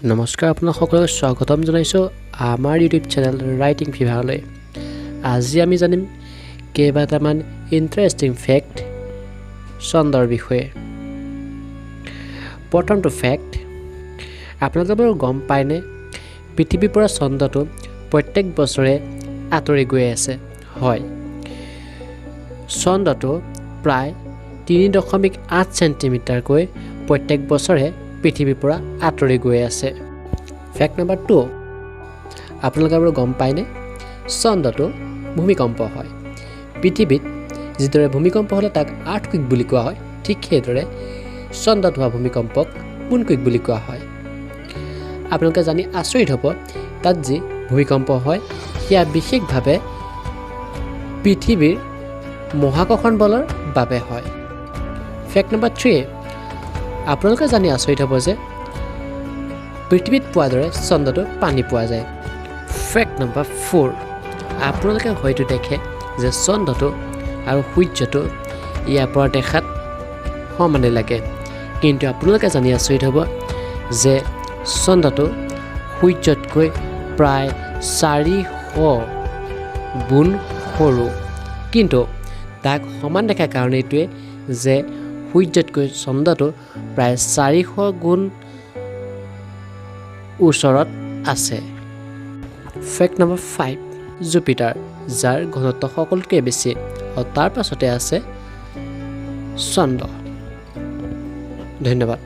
নমস্কাৰ আপোনাক সকলোকে স্বাগতম জনাইছোঁ আমাৰ ইউটিউব চেনেল ৰাইটিং বিভাগলৈ। আজি আমি জানিম কেইবাটামান ইণ্টাৰেষ্টিং ফেক্ট চন্দ্ৰৰ বিষয়ে। প্ৰথমটো ফেক্ট, আপোনালোকে বাৰু গম পায়নে পৃথিৱীৰ পৰা চন্দ্ৰটো প্ৰত্যেক বছৰে আঁতৰি গৈ আছে? হয়, চন্দ্ৰটো প্ৰায় 3.8 চেণ্টিমিটাৰকৈ প্ৰত্যেক বছৰে পৃথিৱীৰ পৰা আঁতৰি গৈ আছে। ফেক্ট নম্বৰ 2, আপোনালোকে বাৰু গম পায়নে চন্দ্ৰটো ভূমিকম্প হয়। পৃথিৱীত যিদৰে ভূমিকম্প হ'লে তাক আৰ্থকুইক বুলি কোৱা হয়, ঠিক সেইদৰে চন্দ্ৰত হোৱা ভূমিকম্পক মুনকুইক বুলি কোৱা হয়। আপোনালোকে জানি আচৰিত হ'ব, তাত যি ভূমিকম্প হয় সেয়া বিশেষভাৱে পৃথিৱীৰ মহাকৰ্ষণ বলৰ বাবে হয়। ফেক্ট নম্বৰ 3, আপোনালোকে জানি আচৰিত হ'ব যে পৃথিৱীত পোৱাৰ দৰে চন্দ্ৰটো পানী পোৱা যায়। ফেক্ট নম্বৰ 4, আপোনালোকে হয়তো দেখে যে চন্দ্ৰটো আৰু সূৰ্যটো ইয়াৰ পৰা দেখাত সমানে লাগে, কিন্তু আপোনালোকে জানি আচৰিত হ'ব যে চন্দ্ৰটো সূৰ্যতকৈ প্ৰায় 400 গুণ সৰু। কিন্তু তাক সমান দেখাৰ কাৰণ এইটোৱে যে সূৰ্যতকৈ চন্দ্ৰটো প্ৰায় 400 গুণ ওচৰত আছে। ফেক্ট নম্বৰ 5, জুপিটাৰ, যাৰ ঘনত্ব সকলোতকৈ বেছি, আৰু তাৰ পাছতে আছে চন্দ্ৰ। ধন্যবাদ।